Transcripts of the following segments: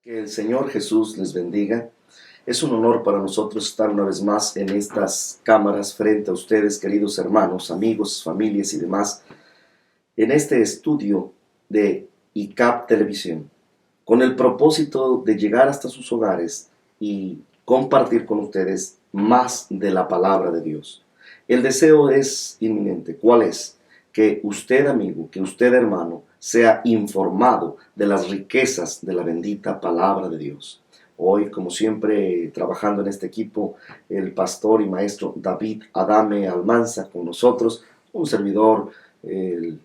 Que el Señor Jesús les bendiga. Es un honor para nosotros estar una vez más en estas cámaras frente a ustedes, queridos hermanos, amigos, familias y demás, en este estudio de ICAP Televisión, con el propósito de llegar hasta sus hogares y compartir con ustedes más de la palabra de Dios. El deseo es inminente. ¿Cuál es? Que usted, amigo, que usted, hermano, sea informado de las riquezas de la bendita palabra de Dios. Hoy, como siempre, trabajando en este equipo, el pastor y maestro David Adame Almanza con nosotros, un servidor, el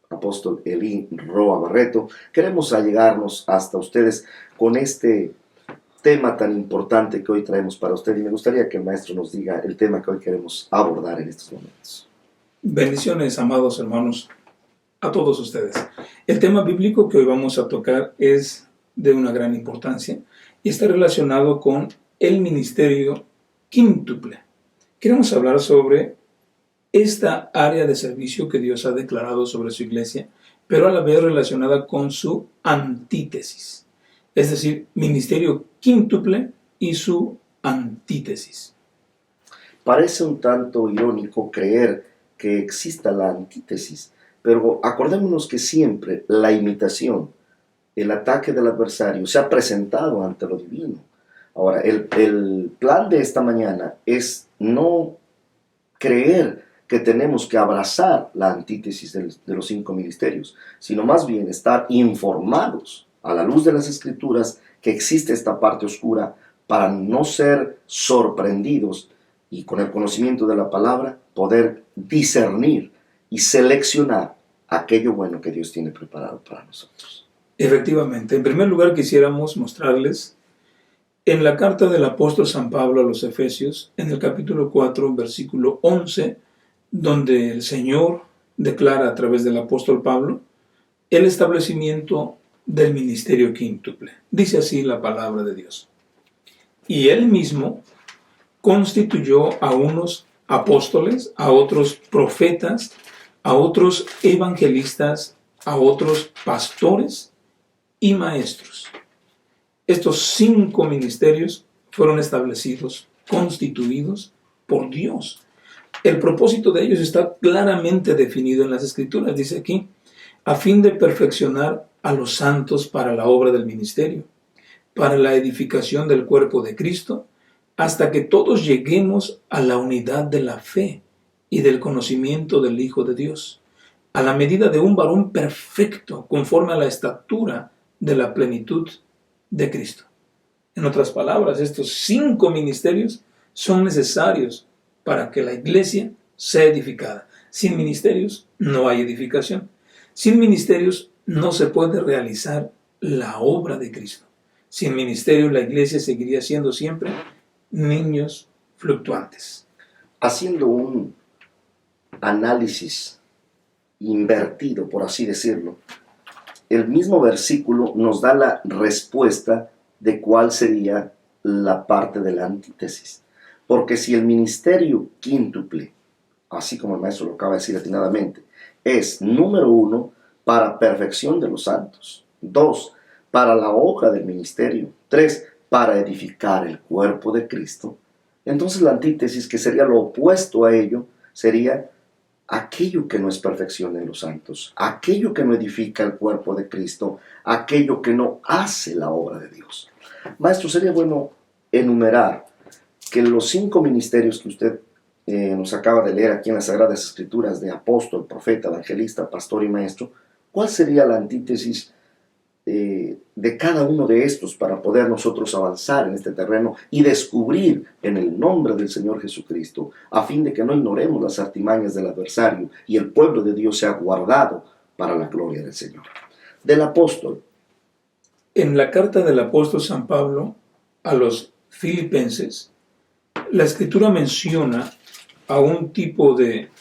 apóstol Elí Roa Barreto. Queremos allegarnos hasta ustedes con este tema tan importante que hoy traemos para usted, y me gustaría que el maestro nos diga el tema que hoy queremos abordar en estos momentos. Bendiciones, amados hermanos, a todos ustedes. El tema bíblico que hoy vamos a tocar es de una gran importancia y está relacionado con el ministerio quíntuple. Queremos hablar sobre esta área de servicio que Dios ha declarado sobre su iglesia, pero a la vez relacionada con su antítesis. Es decir, ministerio quíntuple y su antítesis. Parece un tanto irónico creer que exista la antítesis, pero acordémonos que siempre la imitación, el ataque del adversario se ha presentado ante lo divino. Ahora, el plan de esta mañana es no creer que tenemos que abrazar la antítesis de los 5 ministerios, sino más bien estar informados a la luz de las Escrituras que existe esta parte oscura para no ser sorprendidos y con el conocimiento de la palabra poder discernir y seleccionar aquello bueno que Dios tiene preparado para nosotros. Efectivamente, en primer lugar quisiéramos mostrarles en la carta del apóstol San Pablo a los Efesios, en el capítulo 4, versículo 11, donde el Señor declara a través del apóstol Pablo el establecimiento del ministerio quíntuple. Dice así la palabra de Dios. Y él mismo constituyó a unos apóstoles, a otros profetas, a otros evangelistas, a otros pastores y maestros. Estos 5 ministerios fueron establecidos, constituidos por Dios. El propósito de ellos está claramente definido en las Escrituras, dice aquí, a fin de perfeccionar a los santos para la obra del ministerio, para la edificación del cuerpo de Cristo, hasta que todos lleguemos a la unidad de la fe y del conocimiento del Hijo de Dios, a la medida de un varón perfecto, conforme a la estatura de la plenitud de Cristo. En otras palabras, estos 5 ministerios son necesarios para que la iglesia sea edificada. Sin ministerios no hay edificación. Sin ministerios no se puede realizar la obra de Cristo. Sin ministerios la iglesia seguiría siendo siempre niños fluctuantes. Haciendo un análisis invertido, por así decirlo, el mismo versículo nos da la respuesta de cuál sería la parte de la antítesis. Porque si el ministerio quíntuple, así como el maestro lo acaba de decir atinadamente, es, número 1, para perfección de los santos, 2, para la obra del ministerio, 3, para edificar el cuerpo de Cristo, entonces la antítesis, que sería lo opuesto a ello, sería aquello que no es perfección en los santos, aquello que no edifica el cuerpo de Cristo, aquello que no hace la obra de Dios. Maestro, sería bueno enumerar que los 5 ministerios que usted nos acaba de leer aquí en las Sagradas Escrituras de apóstol, profeta, evangelista, pastor y maestro, ¿cuál sería la antítesis de cada uno de estos para poder nosotros avanzar en este terreno y descubrir en el nombre del Señor Jesucristo, a fin de que no ignoremos las artimañas del adversario y el pueblo de Dios sea guardado para la gloria del Señor? Del apóstol. En la carta del apóstol San Pablo a los filipenses, la Escritura menciona a un tipo de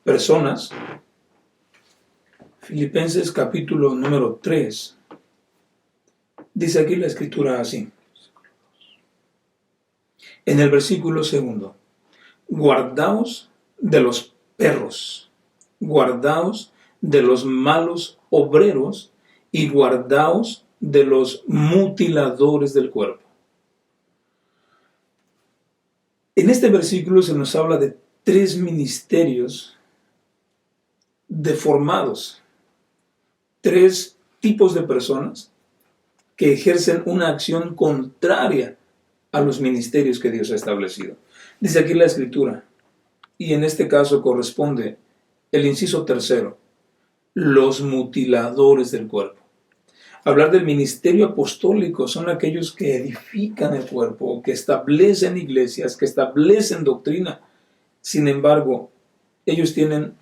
personas. Filipenses capítulo número 3. Dice aquí la Escritura así. En el versículo 2. Guardaos de los perros, guardaos de los malos obreros y guardaos de los mutiladores del cuerpo. En este versículo se nos habla de 3 ministerios deformados, 3 tipos de personas que ejercen una acción contraria a los ministerios que Dios ha establecido. Dice aquí la Escritura, y en este caso corresponde el inciso 3, los mutiladores del cuerpo. Hablar del ministerio apostólico son aquellos que edifican el cuerpo, que establecen iglesias, que establecen doctrina. Sin embargo, ellos tienen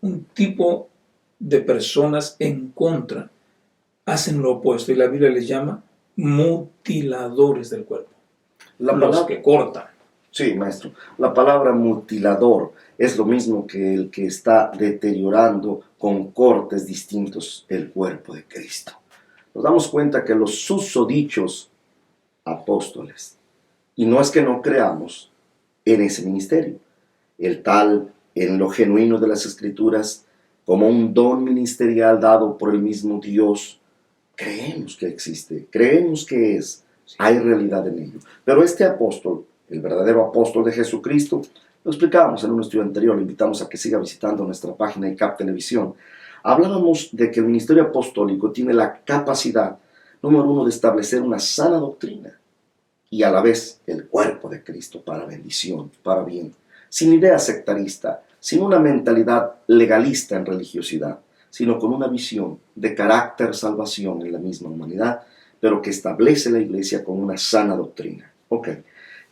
un tipo de personas en contra, hacen lo opuesto, y la Biblia les llama mutiladores del cuerpo. Los que cortan. Sí, maestro. La palabra mutilador es lo mismo que el que está deteriorando con cortes distintos el cuerpo de Cristo. Nos damos cuenta que los susodichos apóstoles, y no es que no creamos en ese ministerio, el tal en lo genuino de las Escrituras, como un don ministerial dado por el mismo Dios, creemos que existe, creemos que es, hay realidad en ello. Pero este apóstol, el verdadero apóstol de Jesucristo, lo explicábamos en un estudio anterior, le invitamos a que siga visitando nuestra página de CAP Televisión. Hablábamos de que el ministerio apostólico tiene la capacidad, número 1, de establecer una sana doctrina y a la vez el cuerpo de Cristo para bendición, para bien, sin idea sectarista, sin una mentalidad legalista en religiosidad, sino con una visión de carácter salvación en la misma humanidad, pero que establece la iglesia con una sana doctrina. Ok.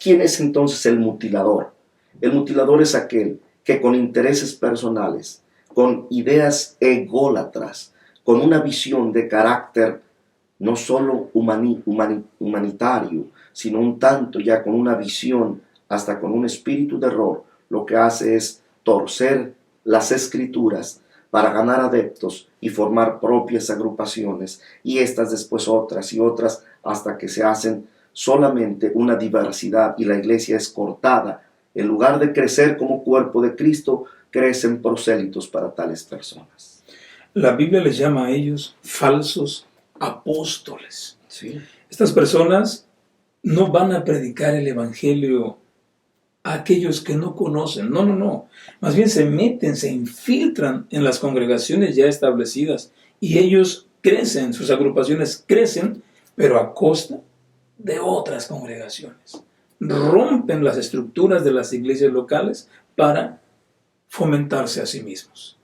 ¿Quién es entonces el mutilador? El mutilador es aquel que con intereses personales, con ideas ególatras, con una visión de carácter no solo humanitario, sino un tanto ya con una visión, hasta con un espíritu de error, lo que hace es torcer las Escrituras para ganar adeptos y formar propias agrupaciones, y estas después otras y otras, hasta que se hacen solamente una diversidad y la iglesia es cortada. En lugar de crecer como cuerpo de Cristo, crecen prosélitos para tales personas. La Biblia les llama a ellos falsos apóstoles. Sí. Estas personas no van a predicar el evangelio a aquellos que no conocen. No. Más bien se meten, se infiltran en las congregaciones ya establecidas y ellos crecen, sus agrupaciones crecen, pero a costa de otras congregaciones. Rompen las estructuras de las iglesias locales para fomentarse a sí mismos.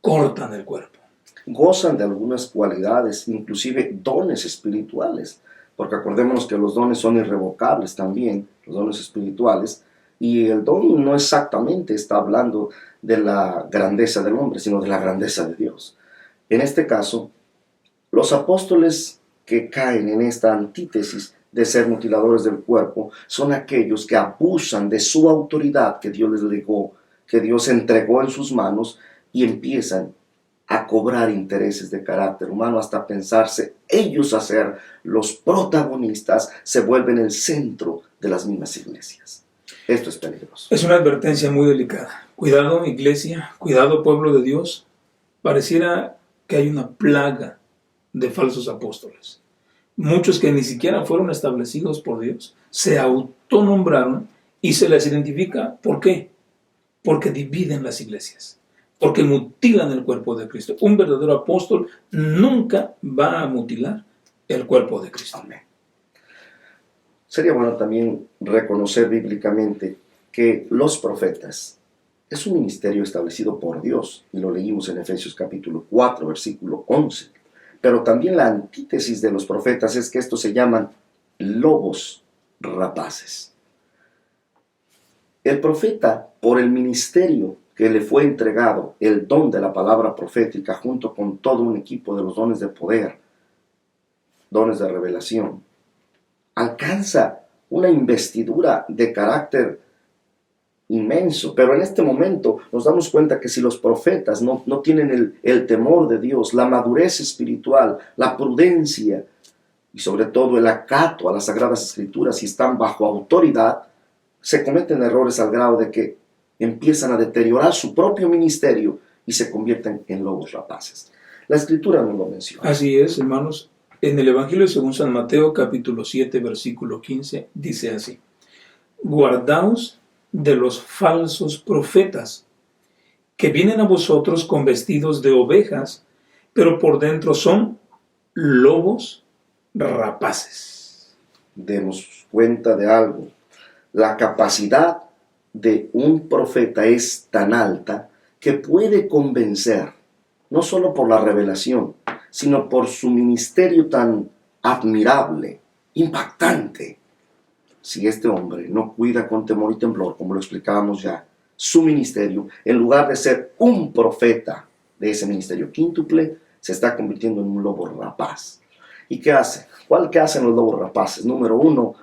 Cortan el cuerpo. Gozan de algunas cualidades, inclusive dones espirituales, porque acordémonos que los dones son irrevocables también, los dones espirituales, y el don no exactamente está hablando de la grandeza del hombre, sino de la grandeza de Dios. En este caso, los apóstoles que caen en esta antítesis de ser mutiladores del cuerpo son aquellos que abusan de su autoridad que Dios les legó, que Dios entregó en sus manos, y empiezan a cobrar intereses de carácter humano hasta pensarse ellos a ser los protagonistas, se vuelven el centro de las mismas iglesias. Esto es peligroso. Es una advertencia muy delicada. Cuidado, iglesia, cuidado, pueblo de Dios. Pareciera que hay una plaga de falsos apóstoles. Muchos que ni siquiera fueron establecidos por Dios se autonombraron y se les identifica. ¿Por qué? Porque dividen las iglesias, porque mutilan el cuerpo de Cristo. Un verdadero apóstol nunca va a mutilar el cuerpo de Cristo. Amén. Sería bueno también reconocer bíblicamente que los profetas es un ministerio establecido por Dios, y lo leímos en Efesios capítulo 4, versículo 11. Pero también la antítesis de los profetas es que estos se llaman lobos rapaces. El profeta, por el ministerio que le fue entregado, el don de la palabra profética, junto con todo un equipo de los dones de poder, dones de revelación, alcanza una investidura de carácter inmenso. Pero en este momento nos damos cuenta que si los profetas no tienen el temor de Dios, la madurez espiritual, la prudencia y sobre todo el acato a las Sagradas Escrituras, y están bajo autoridad, se cometen errores al grado de que empiezan a deteriorar su propio ministerio y se convierten en lobos rapaces. La Escritura nos lo menciona. Así es, hermanos. En el Evangelio según San Mateo, capítulo 7, versículo 15, dice así: guardaos de los falsos profetas, que vienen a vosotros con vestidos de ovejas, pero por dentro son lobos rapaces. Demos cuenta de algo. La capacidad de un profeta es tan alta que puede convencer, no solo por la revelación, sino por su ministerio tan admirable, impactante. Si este hombre no cuida con temor y temblor, como lo explicábamos ya, su ministerio, en lugar de ser un profeta de ese ministerio quíntuple, se está convirtiendo en un lobo rapaz. ¿Y qué hace? ¿Qué hacen los lobos rapaces? Número uno,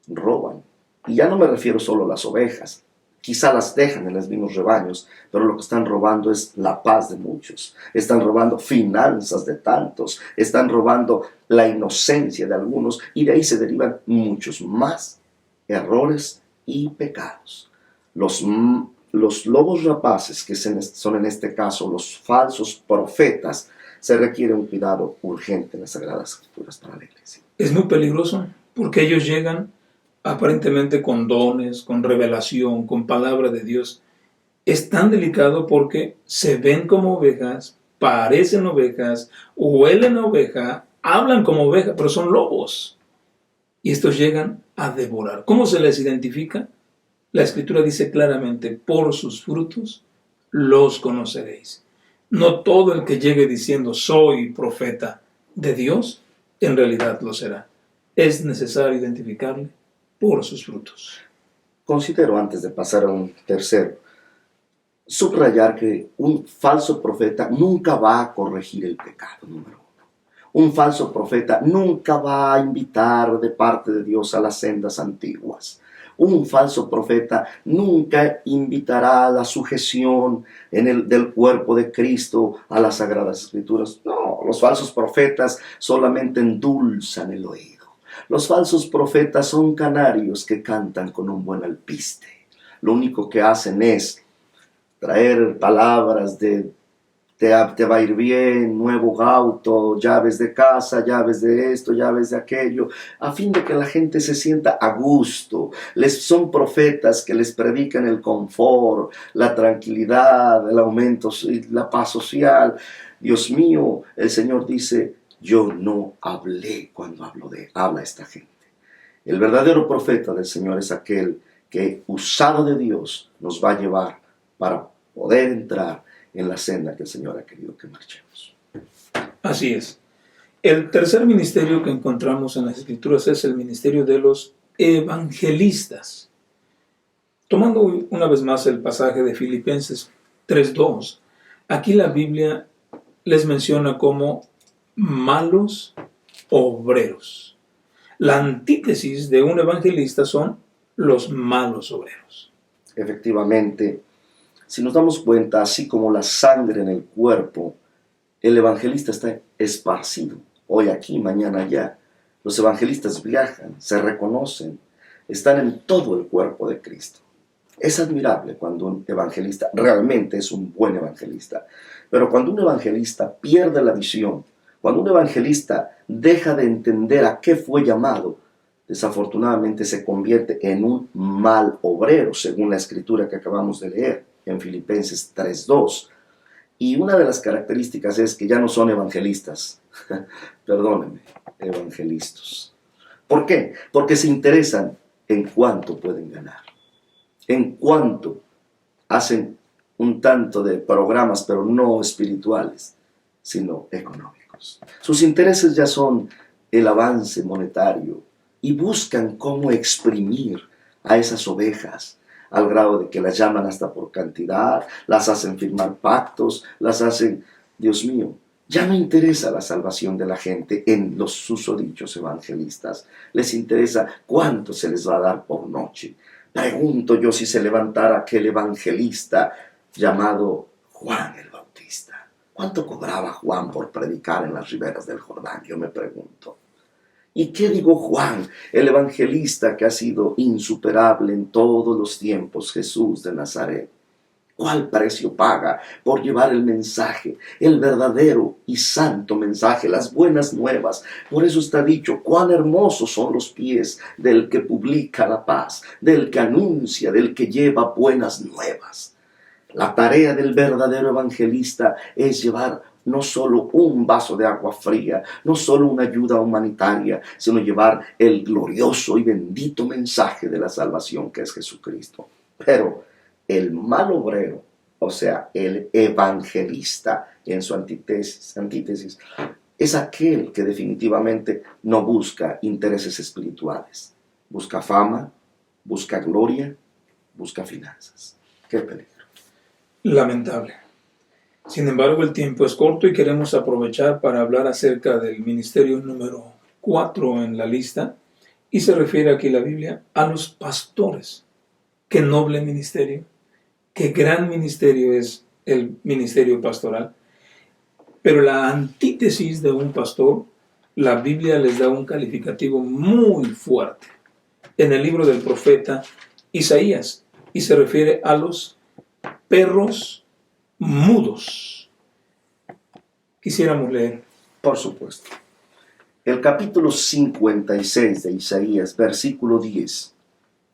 roban. Y ya no me refiero solo a las ovejas. Quizá las dejan en los mismos rebaños, pero lo que están robando es la paz de muchos. Están robando finanzas de tantos. Están robando la inocencia de algunos. Y de ahí se derivan muchos más errores y pecados. Los lobos rapaces, que son en este caso los falsos profetas, se requiere un cuidado urgente en las Sagradas Escrituras para la Iglesia. Es muy peligroso porque ellos llegan aparentemente con dones, con revelación, con palabra de Dios. Es tan delicado porque se ven como ovejas, parecen ovejas, huelen a oveja, hablan como oveja, pero son lobos. Y estos llegan a devorar. ¿Cómo se les identifica? La Escritura dice claramente: por sus frutos los conoceréis. No todo el que llegue diciendo soy profeta de Dios, en realidad lo será. Es necesario identificarle por sus frutos. Considero, antes de pasar a un tercero, subrayar que un falso profeta nunca va a corregir el pecado, número uno. Un falso profeta nunca va a invitar de parte de Dios a las sendas antiguas. Un falso profeta nunca invitará a la sujeción del cuerpo de Cristo a las Sagradas Escrituras. No, los falsos profetas solamente endulzan el oído. Los falsos profetas son canarios que cantan con un buen alpiste. Lo único que hacen es traer palabras de te va a ir bien, nuevo auto, llaves de casa, llaves de esto, llaves de aquello, a fin de que la gente se sienta a gusto. Son profetas que les predican el confort, la tranquilidad, el aumento, la paz social. Dios mío, el Señor dice: yo no hablé cuando habla esta gente. El verdadero profeta del Señor es aquel que, usado de Dios, nos va a llevar para poder entrar en la senda que el Señor ha querido que marchemos. Así es. El tercer ministerio que encontramos en las Escrituras es el ministerio de los evangelistas. Tomando una vez más el pasaje de Filipenses 3:2, aquí la Biblia les menciona como malos obreros. La antítesis de un evangelista son los malos obreros. Efectivamente, si nos damos cuenta, así como la sangre en el cuerpo, el evangelista está esparcido, hoy aquí, mañana allá. Los evangelistas viajan, se reconocen, están en todo el cuerpo de Cristo. Es admirable cuando un evangelista realmente es un buen evangelista, pero cuando un evangelista pierde la visión, cuando un evangelista deja de entender a qué fue llamado, desafortunadamente se convierte en un mal obrero, según la escritura que acabamos de leer en Filipenses 3:2. Y una de las características es que ya no son evangelistas, perdónenme, evangelistas. ¿Por qué? Porque se interesan en cuánto pueden ganar, en cuánto hacen un tanto de programas, pero no espirituales, sino económicos. Sus intereses ya son el avance monetario y buscan cómo exprimir a esas ovejas, al grado de que las llaman hasta por cantidad, las hacen firmar pactos, las hacen, Dios mío, ya no interesa la salvación de la gente en los susodichos evangelistas. Les interesa cuánto se les va a dar por noche. Pregunto yo si se levantara aquel evangelista llamado Juan el Bautista. ¿Cuánto cobraba Juan por predicar en las riberas del Jordán? Yo me pregunto. ¿Y qué digo Juan, el evangelista que ha sido insuperable en todos los tiempos, Jesús de Nazaret? ¿Cuál precio paga por llevar el mensaje, el verdadero y santo mensaje, las buenas nuevas? Por eso está dicho, cuán hermosos son los pies del que publica la paz, del que anuncia, del que lleva buenas nuevas. La tarea del verdadero evangelista es llevar no solo un vaso de agua fría, no solo una ayuda humanitaria, sino llevar el glorioso y bendito mensaje de la salvación que es Jesucristo. Pero el mal obrero, o sea, el evangelista en su antítesis, es aquel que definitivamente no busca intereses espirituales. Busca fama, busca gloria, busca finanzas. ¡Qué peligro! Lamentable. Sin embargo, el tiempo es corto y queremos aprovechar para hablar acerca del ministerio número 4 en la lista, y se refiere aquí la Biblia a los pastores. ¡Qué noble ministerio! ¡Qué gran ministerio es el ministerio pastoral! Pero la antítesis de un pastor, la Biblia les da un calificativo muy fuerte en el libro del profeta Isaías, y se refiere a los perros mudos. Quisiéramos leer. Por supuesto. El capítulo 56 de Isaías, versículo 10,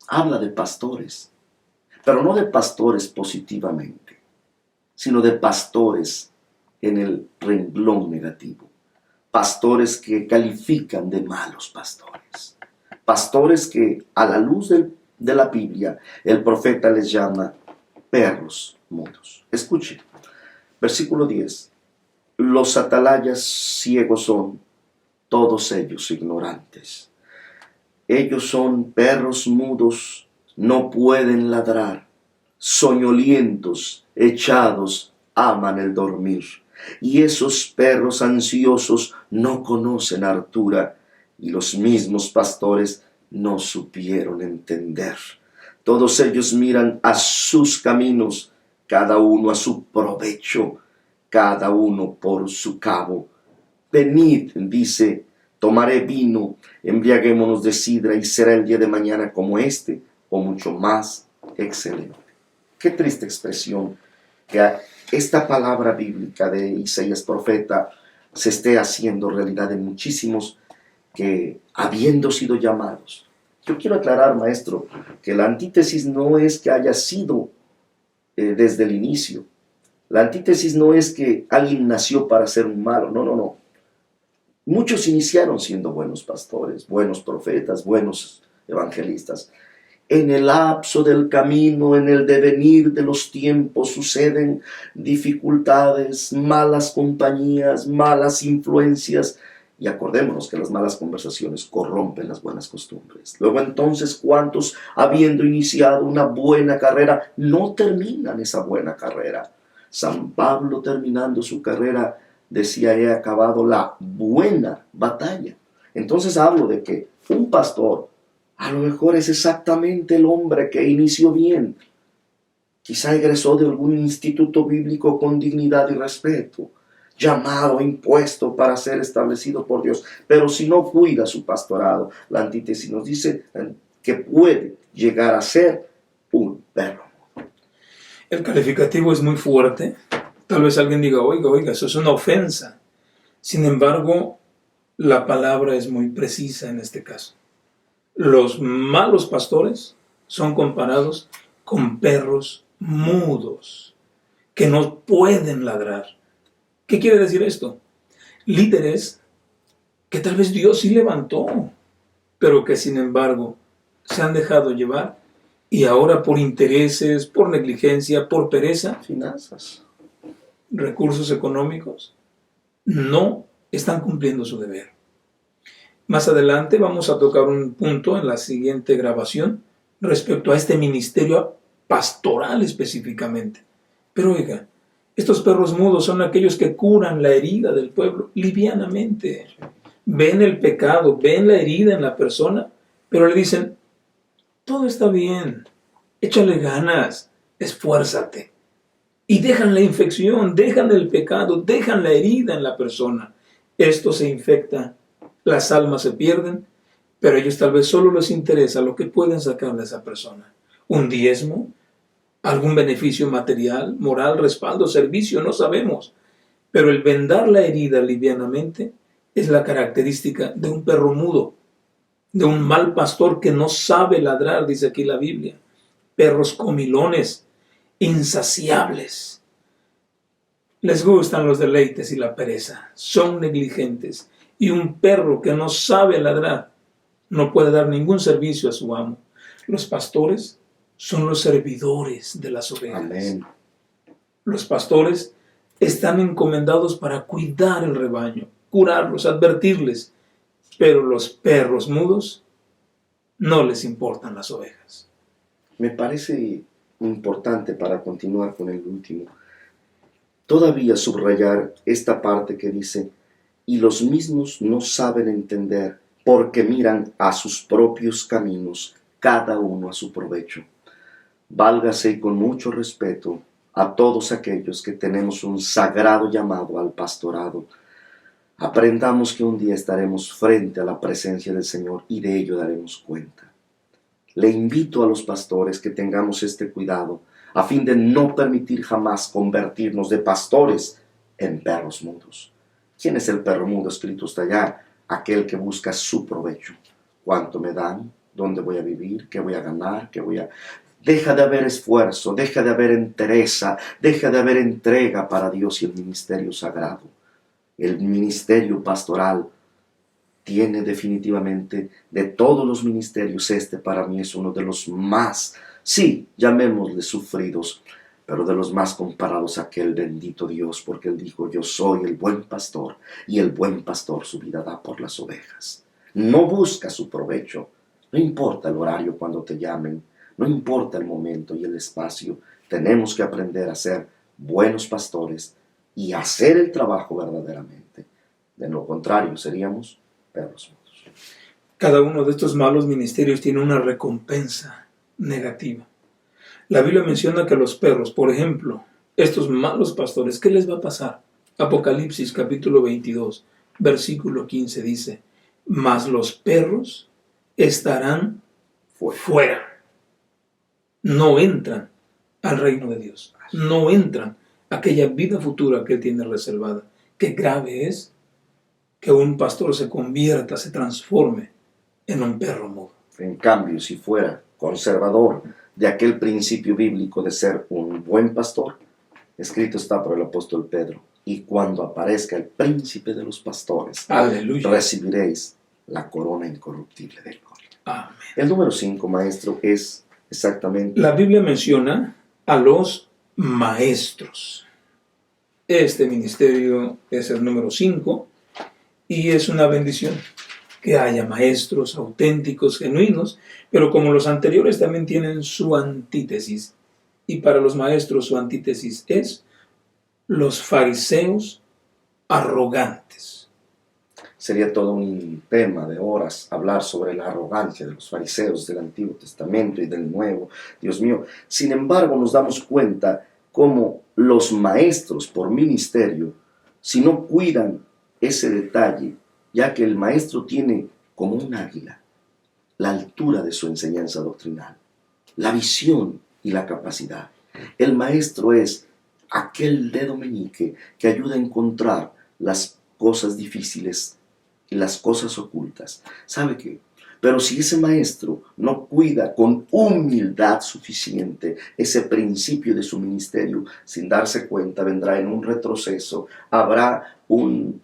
habla de pastores, pero no de pastores positivamente, sino de pastores en el renglón negativo. Pastores que califican de malos pastores. Pastores que a la luz de la Biblia el profeta les llama perros mudos. Escuche, versículo 10. Los atalayas ciegos son, todos ellos ignorantes. Ellos son perros mudos, no pueden ladrar. Soñolientos, echados, aman el dormir. Y esos perros ansiosos no conocen hartura, y los mismos pastores no supieron entender. Todos ellos miran a sus caminos, cada uno a su provecho, cada uno por su cabo. Venid, dice, tomaré vino, embriaguémonos de sidra, y será el día de mañana como este, o mucho más excelente. Qué triste expresión que esta palabra bíblica de Isaías profeta se esté haciendo realidad en muchísimos que, habiendo sido llamados. Yo quiero aclarar, maestro, que la antítesis no es que haya sido desde el inicio. La antítesis no es que alguien nació para ser un malo, no. Muchos iniciaron siendo buenos pastores, buenos profetas, buenos evangelistas. En el lapso del camino, en el devenir de los tiempos, suceden dificultades, malas compañías, malas influencias. Y acordémonos que las malas conversaciones corrompen las buenas costumbres. Luego entonces, ¿cuántos, habiendo iniciado una buena carrera, no terminan esa buena carrera? San Pablo, terminando su carrera, decía: he acabado la buena batalla. Entonces hablo de que un pastor a lo mejor es exactamente el hombre que inició bien. Quizá egresó de algún instituto bíblico con dignidad y respeto, llamado, impuesto para ser establecido por Dios. Pero si no cuida su pastorado, la antítesis nos dice que puede llegar a ser un perro. El calificativo es muy fuerte. Tal vez alguien diga, oiga, eso es una ofensa. Sin embargo, la palabra es muy precisa en este caso. Los malos pastores son comparados con perros mudos, que no pueden ladrar. ¿Qué quiere decir esto? Líderes que tal vez Dios sí levantó, pero que sin embargo se han dejado llevar y ahora por intereses, por negligencia, por pereza, Finanzas, recursos económicos, no están cumpliendo su deber. Más adelante vamos a tocar un punto en la siguiente grabación respecto a este ministerio pastoral específicamente. Pero oiga, estos perros mudos son aquellos que curan la herida del pueblo livianamente. Ven el pecado, ven la herida en la persona, pero le dicen, todo está bien, échale ganas, esfuérzate. Y dejan la infección, dejan el pecado, dejan la herida en la persona. Esto se infecta, las almas se pierden, pero a ellos tal vez solo les interesa lo que pueden sacar de esa persona. Un diezmo, algún beneficio material, moral, respaldo, servicio, no sabemos. Pero el vendar la herida livianamente es la característica de un perro mudo, de un mal pastor que no sabe ladrar, dice aquí la Biblia. Perros comilones, insaciables. Les gustan los deleites y la pereza, son negligentes. Y un perro que no sabe ladrar no puede dar ningún servicio a su amo. Los pastores son los servidores de las ovejas. Amén. Los pastores están encomendados para cuidar el rebaño, curarlos, advertirles. Pero los perros mudos no les importan las ovejas. Me parece importante, para continuar con el último, todavía subrayar esta parte que dice: y los mismos no saben entender, porque miran a sus propios caminos, cada uno a su provecho. Válgase con mucho respeto a todos aquellos que tenemos un sagrado llamado al pastorado. Aprendamos que un día estaremos frente a la presencia del Señor y de ello daremos cuenta. Le invito a los pastores que tengamos este cuidado a fin de no permitir jamás convertirnos de pastores en perros mudos. ¿Quién es el perro mudo? Escrito está allá: aquel que busca su provecho. ¿Cuánto me dan? ¿Dónde voy a vivir? ¿Qué voy a ganar? Deja de haber esfuerzo, deja de haber entereza, deja de haber entrega para Dios y el ministerio sagrado. El ministerio pastoral tiene definitivamente, de todos los ministerios, este para mí es uno de los más, sí, llamémosle sufridos, pero de los más comparados a aquel bendito Dios, porque Él dijo: yo soy el buen pastor, y el buen pastor su vida da por las ovejas. No busca su provecho, no importa el horario cuando te llamen, no importa el momento y el espacio, tenemos que aprender a ser buenos pastores y hacer el trabajo verdaderamente. De lo contrario, seríamos perros mudos. Cada uno de estos malos ministerios tiene una recompensa negativa. La Biblia menciona que los perros, por ejemplo, estos malos pastores, ¿qué les va a pasar? Apocalipsis capítulo 22, versículo 15 dice: mas los perros estarán fuera. No entran al reino de Dios. No entran a aquella vida futura que Él tiene reservada. Qué grave es que un pastor se convierta, se transforme en un perro mudo. En cambio, si fuera conservador de aquel principio bíblico de ser un buen pastor, escrito está por el apóstol Pedro: y cuando aparezca el príncipe de los pastores, aleluya, recibiréis la corona incorruptible de gloria. Amén. El número 5, maestro, es exactamente... La Biblia menciona a los maestros. Este ministerio es el número 5 y es una bendición que haya maestros auténticos, genuinos, pero como los anteriores también tienen su antítesis. Y para los maestros su antítesis es los fariseos arrogantes. Sería todo un tema de horas hablar sobre la arrogancia de los fariseos del Antiguo Testamento y del Nuevo. Dios mío, sin embargo nos damos cuenta cómo los maestros por ministerio, si no cuidan ese detalle, ya que el maestro tiene como un águila la altura de su enseñanza doctrinal, la visión y la capacidad. El maestro es aquel dedo meñique que ayuda a encontrar las cosas difíciles y las cosas ocultas. ¿Sabe qué? Pero si ese maestro no cuida con humildad suficiente ese principio de su ministerio, sin darse cuenta vendrá en un retroceso, habrá un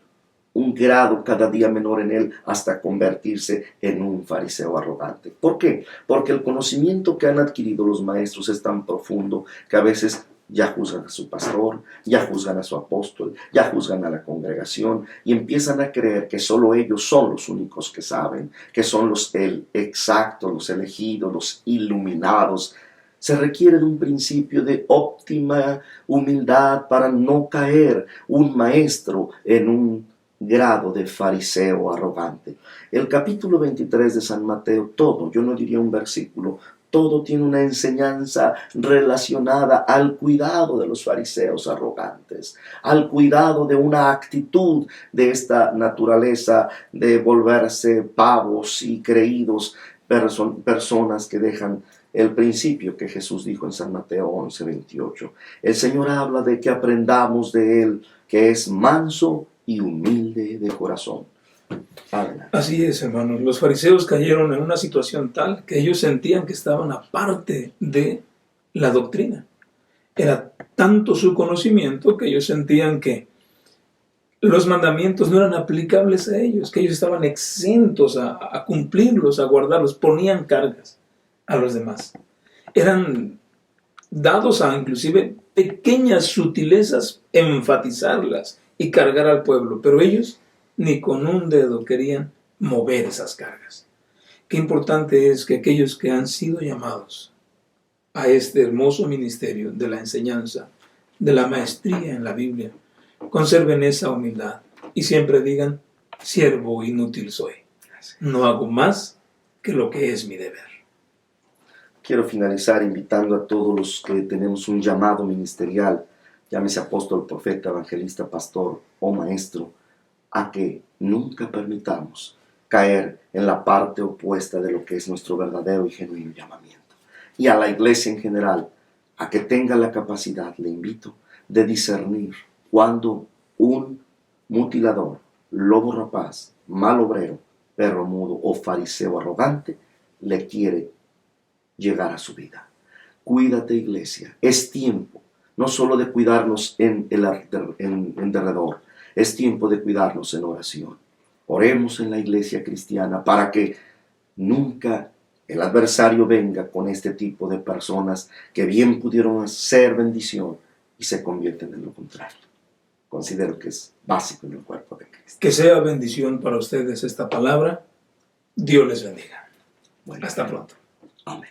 grado cada día menor en él hasta convertirse en un fariseo arrogante. ¿Por qué? Porque el conocimiento que han adquirido los maestros es tan profundo que a veces ya juzgan a su pastor, ya juzgan a su apóstol, ya juzgan a la congregación y empiezan a creer que solo ellos son los únicos que saben, que son los exactos, los elegidos, los iluminados. Se requiere de un principio de óptima humildad para no caer un maestro en un grado de fariseo arrogante. El capítulo 23 de San Mateo, todo, yo no diría un versículo, todo tiene una enseñanza relacionada al cuidado de los fariseos arrogantes, al cuidado de una actitud de esta naturaleza de volverse pavos y creídos personas que dejan el principio que Jesús dijo en San Mateo 11:28. El Señor habla de que aprendamos de Él, que es manso y humilde de corazón. Adelante. Así es, hermanos. Los fariseos cayeron en una situación tal que ellos sentían que estaban aparte de la doctrina. Era tanto su conocimiento que ellos sentían que los mandamientos no eran aplicables a ellos, que ellos estaban exentos a cumplirlos, a guardarlos, ponían cargas a los demás. Eran dados a inclusive pequeñas sutilezas, enfatizarlas y cargar al pueblo, pero ellos ni con un dedo querían mover esas cargas. Qué importante es que aquellos que han sido llamados a este hermoso ministerio de la enseñanza, de la maestría en la Biblia, conserven esa humildad y siempre digan: siervo inútil soy, no hago más que lo que es mi deber. Quiero finalizar invitando a todos los que tenemos un llamado ministerial, llámese apóstol, profeta, evangelista, pastor o maestro, a que nunca permitamos caer en la parte opuesta de lo que es nuestro verdadero y genuino llamamiento. Y a la iglesia en general, a que tenga la capacidad, le invito, de discernir cuando un mutilador, lobo rapaz, mal obrero, perro mudo o fariseo arrogante le quiere llegar a su vida. Cuídate, iglesia. Es tiempo no solo de cuidarnos en derredor, es tiempo de cuidarnos en oración. Oremos en la iglesia cristiana para que nunca el adversario venga con este tipo de personas que bien pudieron ser bendición y se convierten en lo contrario. Considero que es básico en el cuerpo de Cristo. Que sea bendición para ustedes esta palabra. Dios les bendiga. Bueno, hasta pronto. Amén.